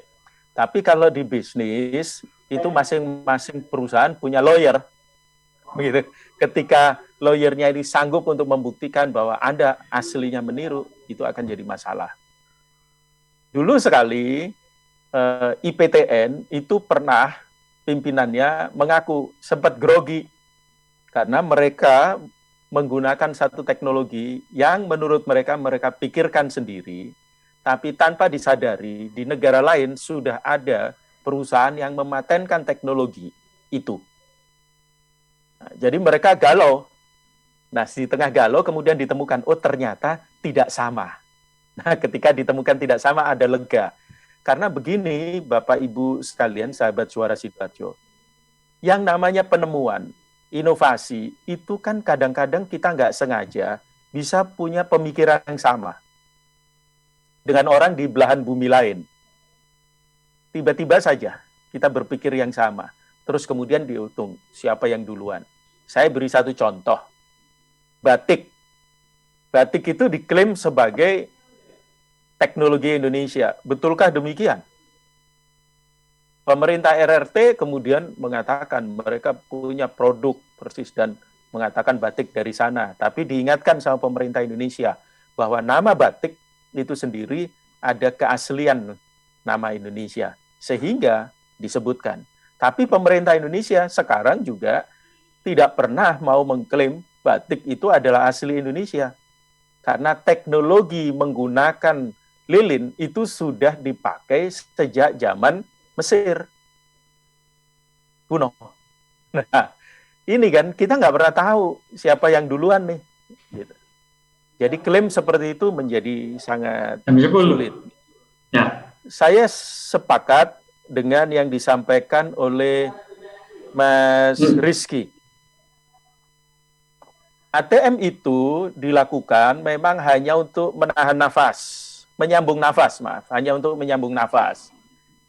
Tapi kalau di bisnis, itu masing-masing perusahaan punya lawyer. Begitu. Ketika lawyernya ini sanggup untuk membuktikan bahwa Anda aslinya meniru, itu akan jadi masalah. Dulu sekali, IPTN itu pernah pimpinannya mengaku sempat grogi karena mereka menggunakan satu teknologi yang menurut mereka pikirkan sendiri, tapi tanpa disadari di negara lain sudah ada perusahaan yang mematenkan teknologi itu. Nah, jadi mereka galau. Nah, di tengah galau kemudian ditemukan, oh ternyata tidak sama. Nah, ketika ditemukan tidak sama ada lega. Karena begini, Bapak Ibu sekalian, sahabat Suara Sidoarjo, yang namanya penemuan, inovasi, itu kan kadang-kadang kita nggak sengaja bisa punya pemikiran yang sama dengan orang di belahan bumi lain. Tiba-tiba saja kita berpikir yang sama. Terus kemudian dihitung siapa yang duluan. Saya beri satu contoh. Batik. Batik itu diklaim sebagai teknologi Indonesia. Betulkah demikian? Pemerintah RRT kemudian mengatakan mereka punya produk persis dan mengatakan batik dari sana. Tapi diingatkan sama pemerintah Indonesia bahwa nama batik itu sendiri ada keaslian nama Indonesia. Sehingga disebutkan. Tapi pemerintah Indonesia sekarang juga tidak pernah mau mengklaim batik itu adalah asli Indonesia. Karena teknologi menggunakan lilin itu sudah dipakai sejak zaman Mesir kuno. Nah, ini kan kita nggak pernah tahu siapa yang duluan nih. Gitu. Jadi klaim seperti itu menjadi sangat sulit. Ya. Saya sepakat dengan yang disampaikan oleh Mas Rizky. ATM itu dilakukan memang hanya untuk menahan nafas, menyambung nafas, hanya untuk menyambung nafas.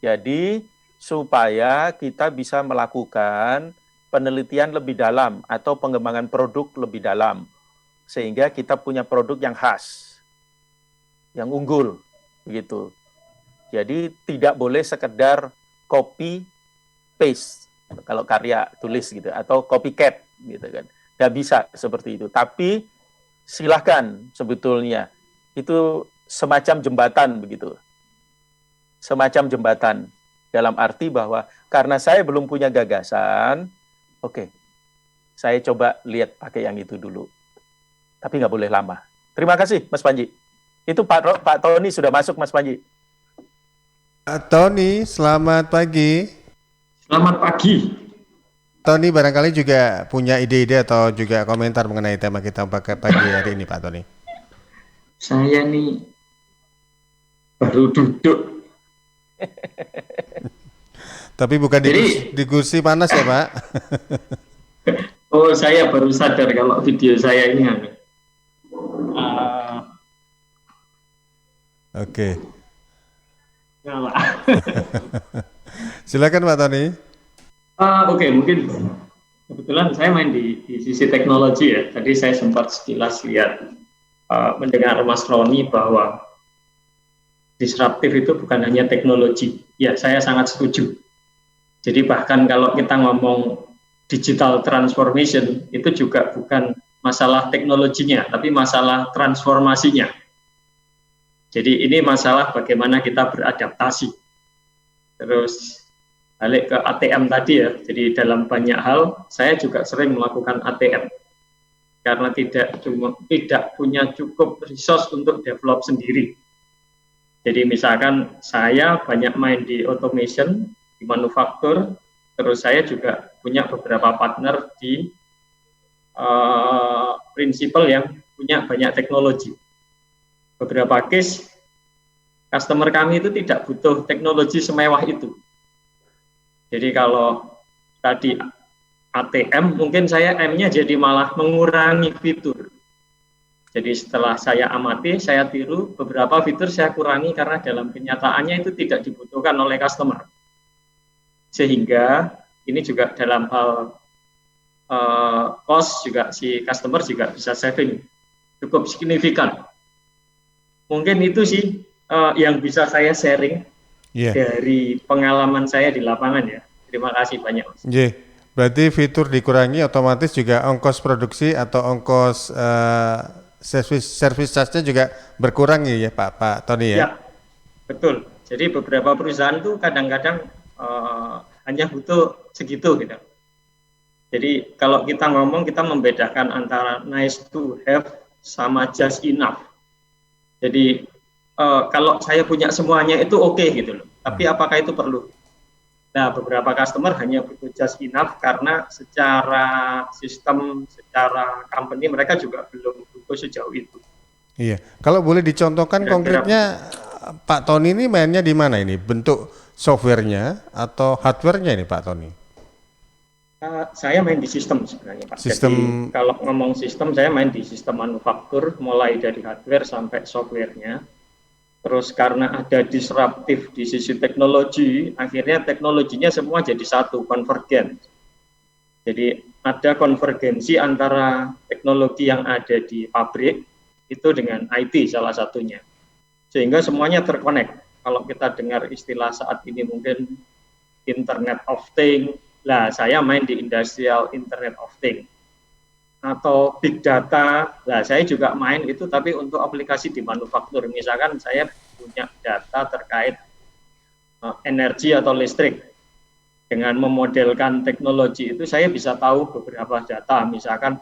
Jadi supaya kita bisa melakukan penelitian lebih dalam atau pengembangan produk lebih dalam, sehingga kita punya produk yang khas, yang unggul, begitu. Jadi tidak boleh sekedar copy paste kalau karya tulis gitu atau copycat gitu kan. Tidak bisa seperti itu. Tapi silahkan sebetulnya itu semacam jembatan begitu. Semacam jembatan dalam arti bahwa karena saya belum punya gagasan, oke, saya coba lihat pakai yang itu dulu. Tapi nggak boleh lama. Terima kasih Mas Panji. Itu Pak Tony sudah masuk Mas Panji. Tony, selamat pagi. Selamat pagi. Tony barangkali juga punya ide-ide atau juga komentar mengenai tema kita pagi hari ini, Pak Tony. Saya nih baru duduk. Tapi bukan di kursi panas ya, Pak? Oh, saya baru sadar kalau video saya ini Oke. Nyala. Silakan Pak Tony. Oke, mungkin kebetulan saya main di sisi teknologi ya. Tadi saya sempat sekilas lihat, mendengar Mas Roni bahwa disruptif itu bukan hanya teknologi. Ya, saya sangat setuju. Jadi bahkan kalau kita ngomong digital transformation, itu juga bukan masalah teknologinya, tapi masalah transformasinya. Jadi ini masalah bagaimana kita beradaptasi. Terus balik ke ATM tadi ya, jadi dalam banyak hal saya juga sering melakukan ATM karena tidak punya cukup resource untuk develop sendiri. Jadi misalkan saya banyak main di automation, di manufaktur, terus saya juga punya beberapa partner di prinsipal yang punya banyak teknologi. Beberapa case customer kami itu tidak butuh teknologi semewah itu. Jadi kalau tadi ATM, mungkin saya M-nya jadi malah mengurangi fitur. Jadi setelah saya amati, saya tiru, beberapa fitur saya kurangi karena dalam kenyataannya itu tidak dibutuhkan oleh customer. Sehingga ini juga dalam hal cost juga si customer juga bisa saving cukup signifikan. Mungkin itu sih yang bisa saya sharing dari pengalaman saya di lapangan ya. Terima kasih banyak, Mas. Berarti fitur dikurangi, otomatis juga ongkos produksi atau ongkos service charge-nya juga berkurang ya Pak Tony ya? Ya, betul. Jadi beberapa perusahaan tuh kadang-kadang hanya butuh segitu gitu. Jadi kalau kita ngomong, kita membedakan antara nice to have sama just enough. Jadi kalau saya punya semuanya itu oke gitu loh. Tapi apakah itu perlu? Nah, beberapa customer hanya butuh just enough karena secara sistem, secara company mereka juga belum butuh sejauh itu. Iya. Kalau boleh dicontohkan konkretnya Pak Tony ini mainnya di mana ini? Bentuk softwarenya atau hardwarenya ini Pak Tony? Saya main di sistem sebenarnya Pak. Sistem. Jadi kalau ngomong sistem, saya main di sistem manufaktur mulai dari hardware sampai softwarenya. Terus karena ada disruptif di sisi teknologi, akhirnya teknologinya semua jadi satu, konvergen. Jadi ada konvergensi antara teknologi yang ada di pabrik itu dengan IT salah satunya. Sehingga semuanya terkonek. Kalau kita dengar istilah saat ini mungkin Internet of Things, lah saya main di Industrial Internet of Things. Atau big data, lah saya juga main itu tapi untuk aplikasi di manufaktur. Misalkan saya punya data terkait energi atau listrik. Dengan memodelkan teknologi itu saya bisa tahu beberapa data, misalkan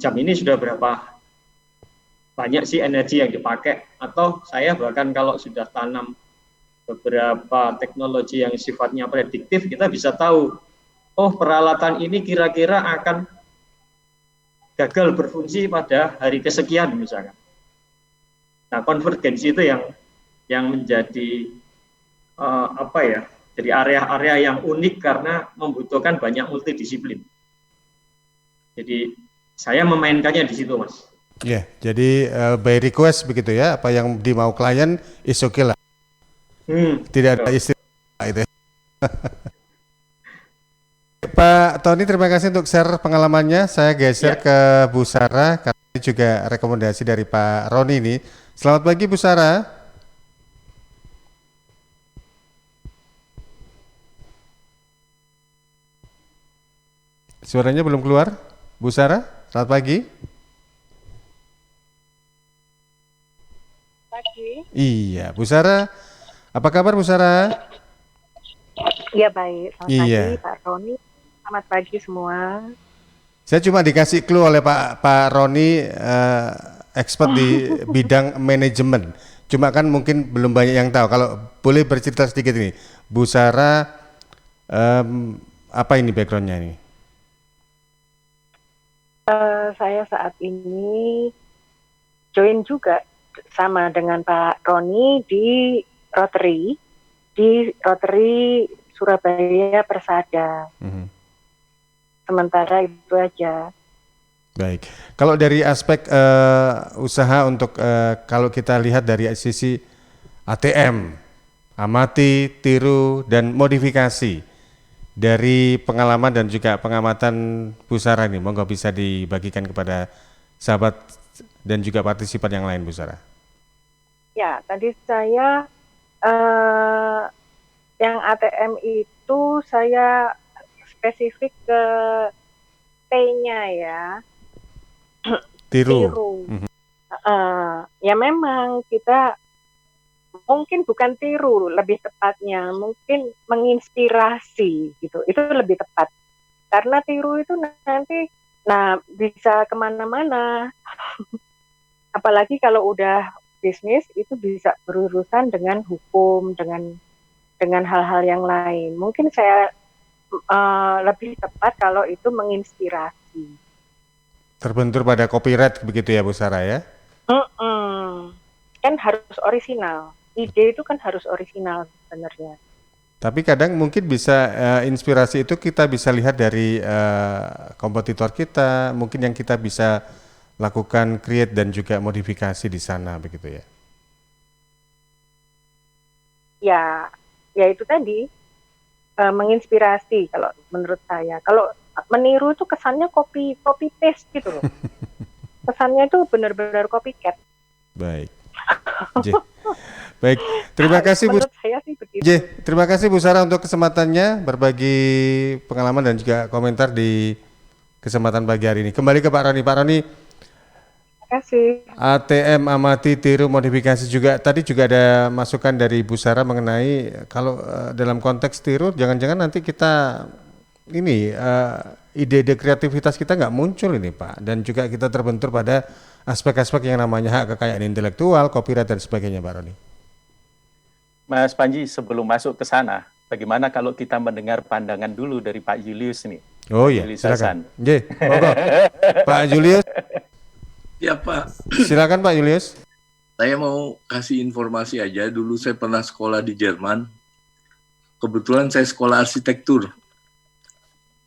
jam ini sudah berapa banyak sih energi yang dipakai, atau saya bahkan kalau sudah tanam beberapa teknologi yang sifatnya prediktif, kita bisa tahu, oh peralatan ini kira-kira akan gagal berfungsi pada hari kesekian misalkan. Nah, konvergensi itu yang menjadi jadi area-area yang unik karena membutuhkan banyak multidisiplin. Jadi saya memainkannya di situ, Mas. Ya, jadi by request begitu ya, apa yang dimau klien is okay lah. Tidak ada istilah itu. Pak Tony, terima kasih untuk share pengalamannya. Saya geser ke Bu Sarah karena juga rekomendasi dari Pak Roni ini. Selamat pagi Bu Sarah. Suaranya belum keluar. Bu Sarah, selamat pagi. Pagi. Iya, Bu Sarah. Apa kabar Bu Sarah? Iya baik. Selamat pagi Pak Roni. Selamat pagi semua. Saya cuma dikasih clue oleh Pak Roni, expert di bidang manajemen. Cuma kan mungkin belum banyak yang tahu. Kalau boleh bercerita sedikit ini, Bu Sarah apa ini backgroundnya ini? Saya saat ini join juga sama dengan Pak Roni di Rotary Surabaya Persada. Sementara itu aja. Baik. Kalau dari aspek usaha untuk kalau kita lihat dari sisi ATM, amati, tiru, dan modifikasi dari pengalaman dan juga pengamatan Bu Sarah ini, monggo bisa dibagikan kepada sahabat dan juga partisipan yang lain, Bu Sarah. Ya, tadi saya yang ATM itu saya spesifik ke T-nya ya. Tiru. Ya memang kita mungkin bukan tiru, lebih tepatnya mungkin menginspirasi gitu. Itu lebih tepat. Karena tiru itu nanti bisa kemana-mana. Apalagi kalau udah bisnis itu bisa berurusan dengan hukum, dengan hal-hal yang lain. Mungkin saya lebih tepat kalau itu menginspirasi. Terbentur pada copyright begitu ya Bu Sarah ya? Kan harus orisinal. Ide itu kan harus orisinal sebenarnya. Tapi kadang mungkin bisa inspirasi itu kita bisa lihat dari kompetitor kita, mungkin yang kita bisa lakukan create dan juga modifikasi di sana begitu ya? Ya itu tadi menginspirasi kalau menurut saya. Kalau meniru itu kesannya copy paste gitu loh. Kesannya itu benar-benar copycat. Baik. Baik, terima kasih Bu. Terima kasih Bu Sarah untuk kesempatannya berbagi pengalaman dan juga komentar di kesempatan pagi hari ini. Kembali ke Pak Roni. Pak Roni, terima kasih. ATM, amati, tiru, modifikasi juga. Tadi juga ada masukan dari Bu Sarah mengenai kalau dalam konteks tiru, jangan-jangan nanti kita ini ide-ide kreativitas kita nggak muncul ini Pak, dan juga kita terbentur pada aspek-aspek yang namanya hak kekayaan intelektual, copyright dan sebagainya, Pak Roni. Mas Panji, sebelum masuk ke sana, bagaimana kalau kita mendengar pandangan dulu dari Pak Julius nih? Oh iya, silakan. Pak Julius. Ya Pak. Silakan Pak Julius. Saya mau kasih informasi aja. Dulu saya pernah sekolah di Jerman. Kebetulan saya sekolah arsitektur,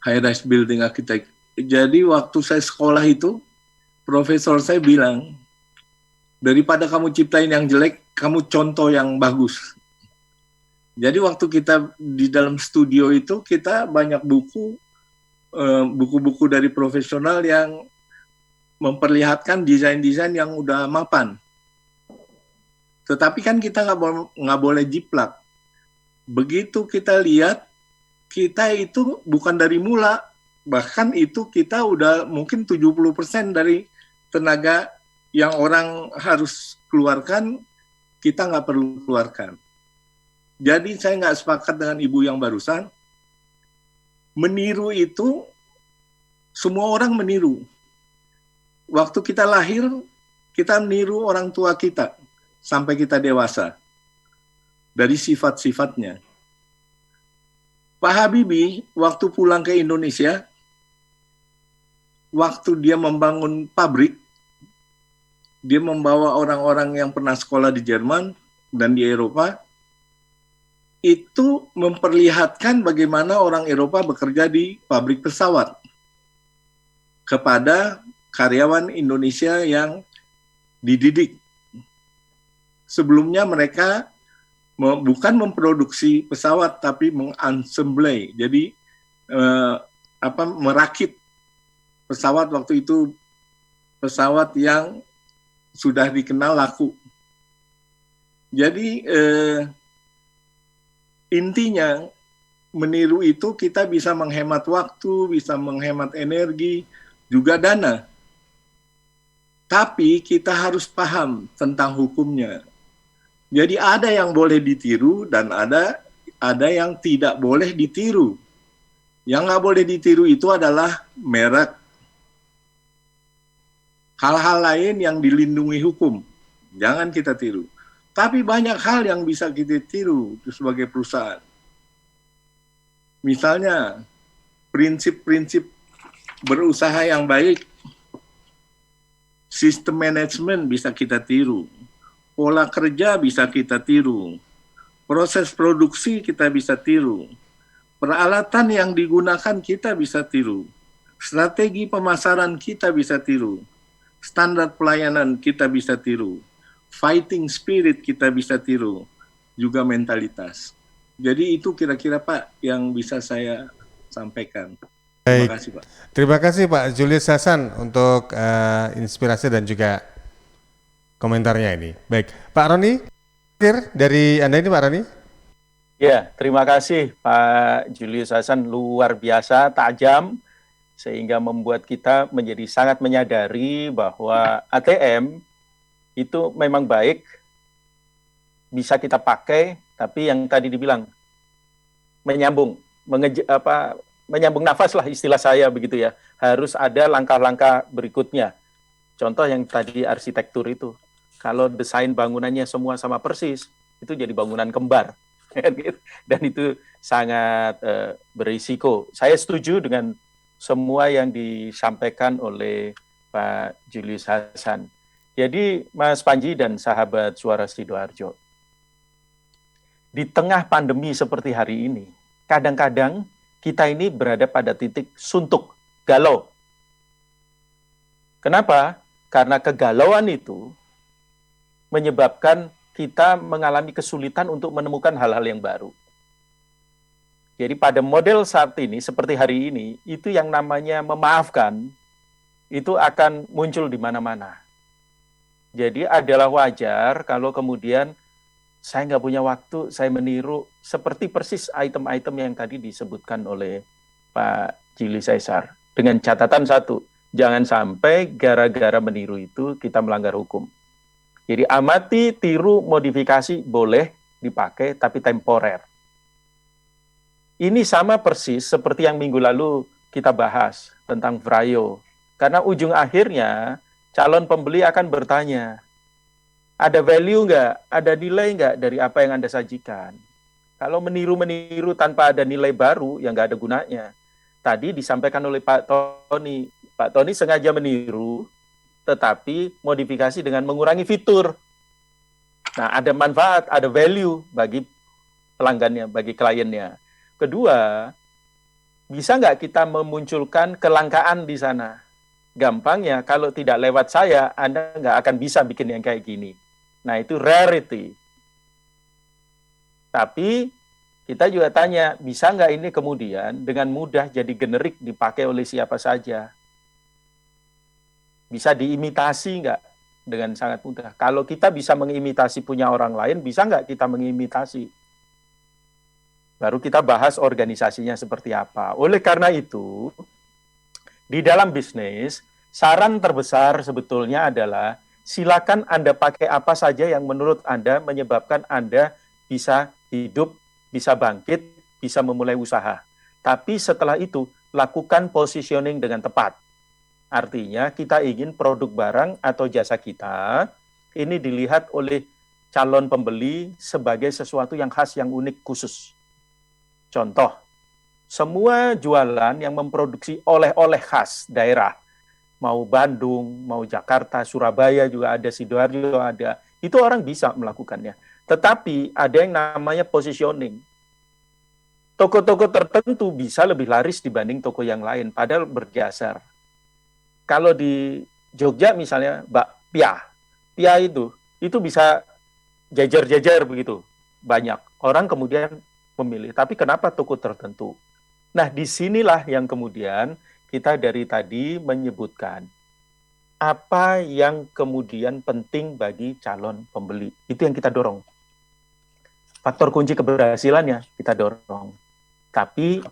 high-rise building architect. Jadi waktu saya sekolah itu, profesor saya bilang, daripada kamu ciptain yang jelek, kamu contoh yang bagus. Jadi waktu kita di dalam studio itu, kita banyak buku-buku dari profesional yang memperlihatkan desain-desain yang udah mapan. Tetapi kan kita nggak boleh jiplak. Begitu kita lihat, kita itu bukan dari mula, bahkan itu kita udah mungkin 70% dari tenaga yang orang harus keluarkan, kita nggak perlu keluarkan. Jadi saya nggak sepakat dengan ibu yang barusan. Meniru itu, semua orang meniru. Waktu kita lahir, kita meniru orang tua kita sampai kita dewasa. Dari sifat-sifatnya. Pak Habibie waktu pulang ke Indonesia, waktu dia membangun pabrik, dia membawa orang-orang yang pernah sekolah di Jerman dan di Eropa, itu memperlihatkan bagaimana orang Eropa bekerja di pabrik pesawat kepada karyawan Indonesia yang dididik. Sebelumnya mereka bukan memproduksi pesawat, tapi mengassemble, jadi merakit pesawat. Waktu itu pesawat yang sudah dikenal laku. Jadi intinya meniru itu kita bisa menghemat waktu, bisa menghemat energi, juga dana. Tapi kita harus paham tentang hukumnya. Jadi ada yang boleh ditiru dan ada yang tidak boleh ditiru. Yang nggak boleh ditiru itu adalah merek. Hal-hal lain yang dilindungi hukum, jangan kita tiru. Tapi banyak hal yang bisa kita tiru sebagai perusahaan. Misalnya, prinsip-prinsip berusaha yang baik, sistem manajemen bisa kita tiru, pola kerja bisa kita tiru, proses produksi kita bisa tiru, peralatan yang digunakan kita bisa tiru, strategi pemasaran kita bisa tiru, standar pelayanan kita bisa tiru, fighting spirit kita bisa tiru, juga mentalitas. Jadi itu kira-kira Pak yang bisa saya sampaikan. Terima kasih Pak. Terima kasih Pak Julius Hasan untuk inspirasi dan juga komentarnya ini. Baik, Pak Roni, akhir dari Anda ini Pak Roni. Ya, terima kasih Pak Julius Hasan, luar biasa, tajam, sehingga membuat kita menjadi sangat menyadari bahwa ATM itu memang baik, bisa kita pakai, tapi yang tadi dibilang menyambung, menyambung nafas lah istilah saya begitu ya. Harus ada langkah-langkah berikutnya. Contoh yang tadi arsitektur itu, kalau desain bangunannya semua sama persis, itu jadi bangunan kembar. Dan itu sangat berisiko. Saya setuju dengan semua yang disampaikan oleh Pak Julius Hasan. Jadi Mas Panji dan sahabat Suara Sidoarjo, di tengah pandemi seperti hari ini, kadang-kadang kita ini berada pada titik suntuk, galau. Kenapa? Karena kegalauan itu menyebabkan kita mengalami kesulitan untuk menemukan hal-hal yang baru. Jadi pada model saat ini, seperti hari ini, itu yang namanya memaafkan, itu akan muncul di mana-mana. Jadi adalah wajar kalau kemudian saya nggak punya waktu, saya meniru, seperti persis item-item yang tadi disebutkan oleh Pak Julius Caesar. Dengan catatan satu, jangan sampai gara-gara meniru itu kita melanggar hukum. Jadi amati, tiru, modifikasi boleh dipakai, tapi temporer. Ini sama persis seperti yang minggu lalu kita bahas tentang Vrayo. Karena ujung akhirnya calon pembeli akan bertanya, ada value nggak, ada nilai nggak dari apa yang Anda sajikan? Kalau meniru-meniru tanpa ada nilai baru, yang nggak ada gunanya. Tadi disampaikan oleh Pak Tony sengaja meniru, tetapi modifikasi dengan mengurangi fitur. Nah, ada manfaat, ada value bagi pelanggannya, bagi kliennya. Kedua, bisa nggak kita memunculkan kelangkaan di sana? Gampangnya, kalau tidak lewat saya, Anda nggak akan bisa bikin yang kayak gini. Nah, itu rarity. Tapi, kita juga tanya, bisa nggak ini kemudian dengan mudah jadi generik dipakai oleh siapa saja? Bisa diimitasi nggak dengan sangat mudah? Kalau kita bisa mengimitasi punya orang lain, bisa nggak kita mengimitasi? Baru kita bahas organisasinya seperti apa. Oleh karena itu, di dalam bisnis, saran terbesar sebetulnya adalah silakan Anda pakai apa saja yang menurut Anda menyebabkan Anda bisa hidup, bisa bangkit, bisa memulai usaha. Tapi setelah itu, lakukan positioning dengan tepat. Artinya, kita ingin produk barang atau jasa kita ini dilihat oleh calon pembeli sebagai sesuatu yang khas, yang unik, khusus. Contoh, semua jualan yang memproduksi oleh-oleh khas daerah, mau Bandung, mau Jakarta, Surabaya juga ada, Sidoarjo ada, itu orang bisa melakukannya. Tetapi ada yang namanya positioning. Toko-toko tertentu bisa lebih laris dibanding toko yang lain, padahal berjasar. Kalau di Jogja misalnya, Pia itu bisa jajar-jajar begitu, banyak. Orang kemudian memilih, tapi kenapa toko tertentu? Nah, disinilah yang kemudian kita dari tadi menyebutkan apa yang kemudian penting bagi calon pembeli. Itu yang kita dorong. Faktor kunci keberhasilannya kita dorong. Tapi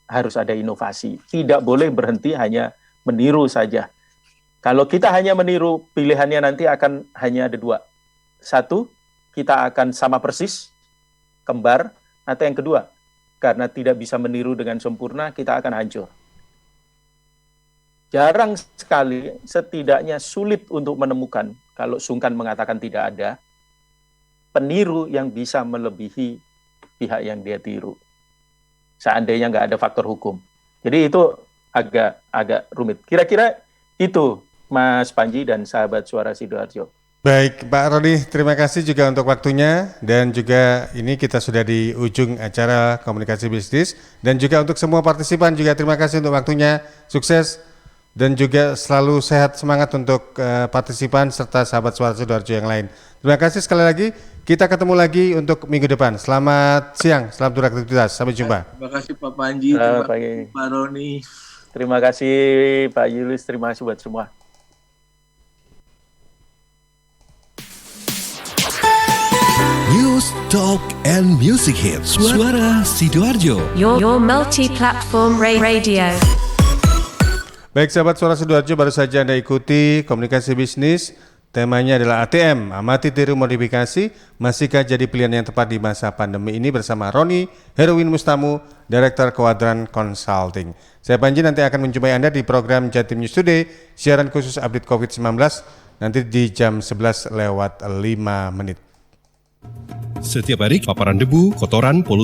harus ada inovasi. Tidak boleh berhenti hanya meniru saja. Kalau kita hanya meniru, pilihannya nanti akan hanya ada dua. Satu, kita akan sama persis, kembar, atau yang kedua, karena tidak bisa meniru dengan sempurna, kita akan hancur. Jarang sekali, setidaknya sulit untuk menemukan, kalau sungkan mengatakan tidak ada, peniru yang bisa melebihi pihak yang dia tiru. Seandainya nggak ada faktor hukum. Jadi itu agak rumit. Kira-kira itu Mas Panji dan sahabat Suara Sidoarjo. Baik, Pak Roni, terima kasih juga untuk waktunya dan juga ini kita sudah di ujung acara komunikasi bisnis dan juga untuk semua partisipan juga terima kasih untuk waktunya, sukses dan juga selalu sehat semangat untuk partisipan serta sahabat Suara Sidoarjo yang lain. Terima kasih sekali lagi, kita ketemu lagi untuk minggu depan. Selamat siang, selamat beraktivitas, sampai jumpa. Terima kasih Pak Panji, terima kasih Pak Roni. Terima kasih Pak Julius, terima kasih buat semua. News, Talk, and Music Hits. Suara Sidoarjo. Your multi-platform radio. Baik sahabat Suara Sidoarjo, baru saja Anda ikuti komunikasi bisnis. Temanya adalah ATM, amati tiru modifikasi, masihkah jadi pilihan yang tepat di masa pandemi ini bersama Roni Heruwin Mustamu, Direktur Kuadran Consulting. Saya Panji nanti akan menjumpai Anda di program Jatim News Today, siaran khusus update COVID-19, nanti di jam 11:05. Setiap hari paparan debu, kotoran, polusi